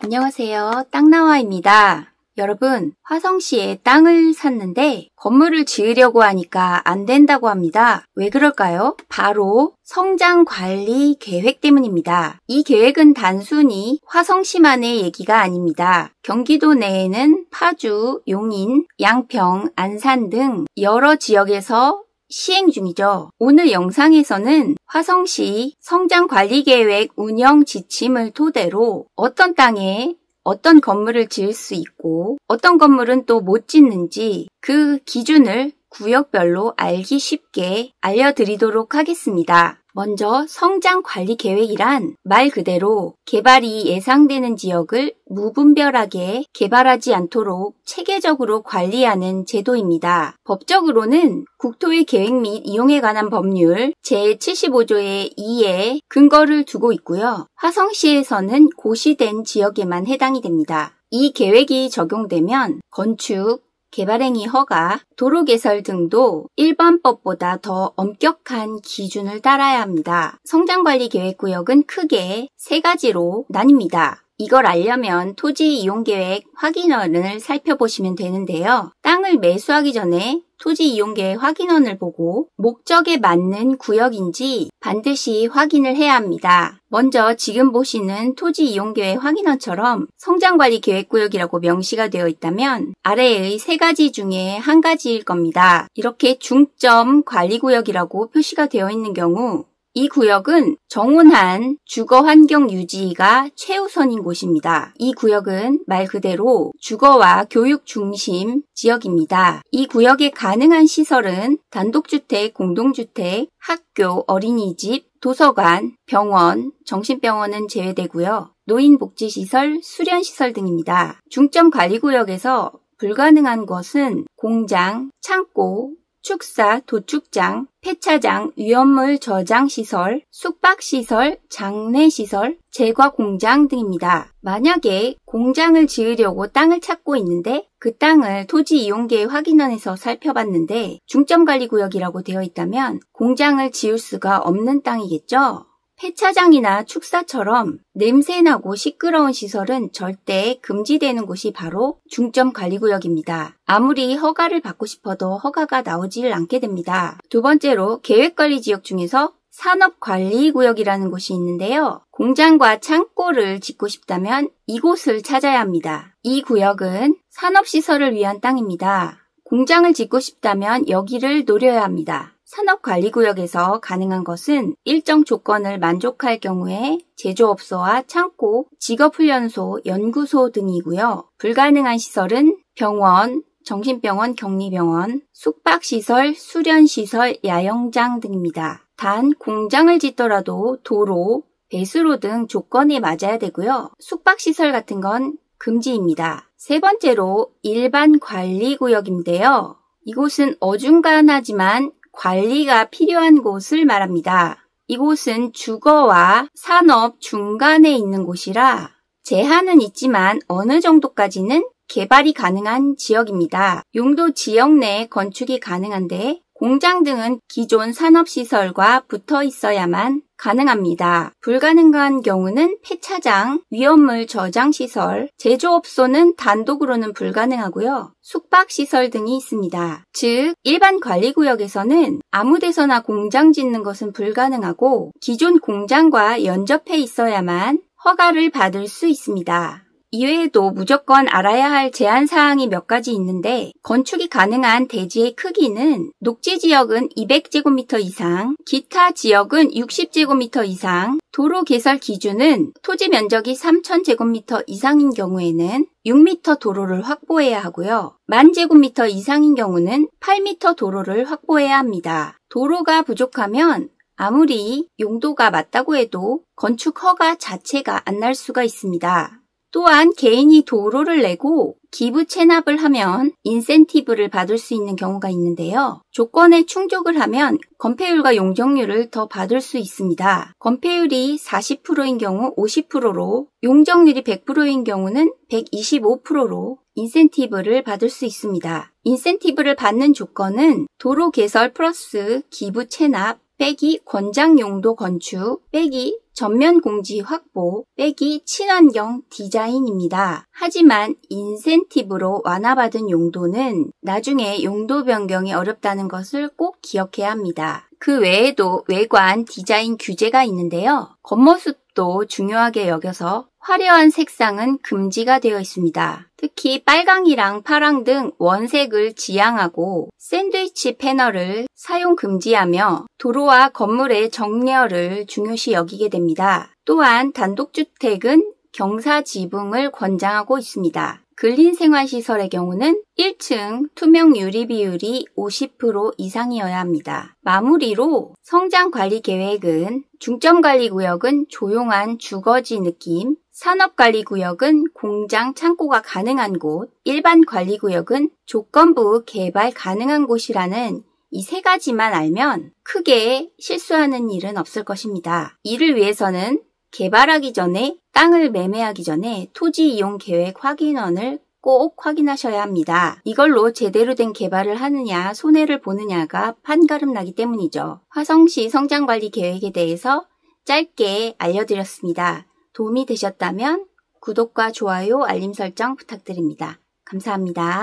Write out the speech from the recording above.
안녕하세요. 땅나와입니다. 여러분, 화성시에 땅을 샀는데 건물을 지으려고 하니까 안 된다고 합니다. 왜 그럴까요? 바로 성장관리 계획 때문입니다. 이 계획은 단순히 화성시만의 얘기가 아닙니다. 경기도 내에는 파주, 용인, 양평, 안산 등 여러 지역에서 시행 중이죠. 오늘 영상에서는 화성시 성장관리계획 운영 지침을 토대로 어떤 땅에 어떤 건물을 지을 수 있고 어떤 건물은 또 못 짓는지 그 기준을 구역별로 알기 쉽게 알려드리도록 하겠습니다. 먼저 성장관리계획이란 말 그대로 개발이 예상되는 지역을 무분별하게 개발하지 않도록 체계적으로 관리하는 제도입니다. 법적으로는 국토의 계획 및 이용에 관한 법률 제75조의 2에 근거를 두고 있고요. 화성시에서는 고시된 지역에만 해당이 됩니다. 이 계획이 적용되면 건축, 개발행위 허가, 도로개설 등도 일반법보다 더 엄격한 기준을 따라야 합니다. 성장관리계획구역은 크게 3가지로 나뉩니다. 이걸 알려면 토지이용계획 확인원을 살펴보시면 되는데요. 땅을 매수하기 전에 토지이용계획 확인원을 보고 목적에 맞는 구역인지 반드시 확인을 해야 합니다. 먼저 지금 보시는 토지이용계획 확인원처럼 성장관리계획구역이라고 명시가 되어 있다면 아래의 3가지 중에 한 가지일 겁니다. 이렇게 중점 관리구역이라고 표시가 되어 있는 경우 이 구역은 정원한 주거환경 유지가 최우선인 곳입니다. 이 구역은 말 그대로 주거와 교육 중심 지역입니다. 이 구역에 가능한 시설은 단독주택, 공동주택, 학교, 어린이집, 도서관, 병원, 정신병원은 제외되고요. 노인복지시설, 수련시설 등입니다. 중점관리구역에서 불가능한 것은 공장, 창고, 축사, 도축장, 폐차장, 위험물 저장시설, 숙박시설, 장례시설, 제과공장 등입니다. 만약에 공장을 지으려고 땅을 찾고 있는데 그 땅을 토지이용계획 확인원에서 살펴봤는데 중점관리구역이라고 되어 있다면 공장을 지을 수가 없는 땅이겠죠? 폐차장이나 축사처럼 냄새나고 시끄러운 시설은 절대 금지되는 곳이 바로 중점관리구역입니다. 아무리 허가를 받고 싶어도 허가가 나오질 않게 됩니다. 두 번째로 계획관리지역 중에서 산업관리구역이라는 곳이 있는데요. 공장과 창고를 짓고 싶다면 이곳을 찾아야 합니다. 이 구역은 산업시설을 위한 땅입니다. 공장을 짓고 싶다면 여기를 노려야 합니다. 산업관리구역에서 가능한 것은 일정 조건을 만족할 경우에 제조업소와 창고, 직업훈련소, 연구소 등이고요. 불가능한 시설은 병원, 정신병원, 격리병원, 숙박시설, 수련시설, 야영장 등입니다. 단 공장을 짓더라도 도로, 배수로 등 조건에 맞아야 되고요. 숙박시설 같은 건 금지입니다. 세 번째로 일반 관리구역인데요. 이곳은 어중간하지만 관리가 필요한 곳을 말합니다. 이곳은 주거와 산업 중간에 있는 곳이라 제한은 있지만 어느 정도까지는 개발이 가능한 지역입니다. 용도 지역 내 건축이 가능한데 공장 등은 기존 산업시설과 붙어 있어야만 가능합니다. 불가능한 경우는 폐차장, 위험물 저장시설, 제조업소는 단독으로는 불가능하고요. 숙박시설 등이 있습니다. 즉, 일반 관리구역에서는 아무 데서나 공장 짓는 것은 불가능하고 기존 공장과 연접해 있어야만 허가를 받을 수 있습니다. 이외에도 무조건 알아야 할 제한사항이 몇 가지 있는데 건축이 가능한 대지의 크기는 녹지지역은 200제곱미터 이상, 기타 지역은 60제곱미터 이상, 도로 개설 기준은 토지 면적이 3000제곱미터 이상인 경우에는 6m 도로를 확보해야 하고요. 10,000제곱미터 이상인 경우는 8m 도로를 확보해야 합니다. 도로가 부족하면 아무리 용도가 맞다고 해도 건축 허가 자체가 안 날 수가 있습니다. 또한 개인이 도로를 내고 기부 체납을 하면 인센티브를 받을 수 있는 경우가 있는데요. 조건에 충족을 하면 건폐율과 용적률을 더 받을 수 있습니다. 건폐율이 40%인 경우 50%로, 용적률이 100%인 경우는 125%로 인센티브를 받을 수 있습니다. 인센티브를 받는 조건은 도로 개설 플러스 기부 체납 빼기 권장 용도 건축 빼기 전면 공지 확보 빼기 친환경 디자인입니다. 하지만 인센티브로 완화받은 용도는 나중에 용도 변경이 어렵다는 것을 꼭 기억해야 합니다. 그 외에도 외관 디자인 규제가 있는데요. 겉모습도 중요하게 여겨서 화려한 색상은 금지가 되어 있습니다. 특히 빨강이랑 파랑 등 원색을 지향하고 샌드위치 패널을 사용 금지하며 도로와 건물의 정렬을 중요시 여기게 됩니다. 또한 단독주택은 경사 지붕을 권장하고 있습니다. 근린생활시설의 경우는 1층 투명 유리 비율이 50% 이상이어야 합니다. 마무리로 성장관리계획은 중점관리구역은 조용한 주거지 느낌, 산업관리구역은 공장, 창고가 가능한 곳, 일반관리구역은 조건부 개발 가능한 곳이라는 이 세 가지만 알면 크게 실수하는 일은 없을 것입니다. 이를 위해서는 개발하기 전에 땅을 매매하기 전에 토지 이용 계획 확인원을 꼭 확인하셔야 합니다. 이걸로 제대로 된 개발을 하느냐 손해를 보느냐가 판가름 나기 때문이죠. 화성시 성장관리 계획에 대해서 짧게 알려드렸습니다. 도움이 되셨다면 구독과 좋아요, 알림 설정 부탁드립니다. 감사합니다.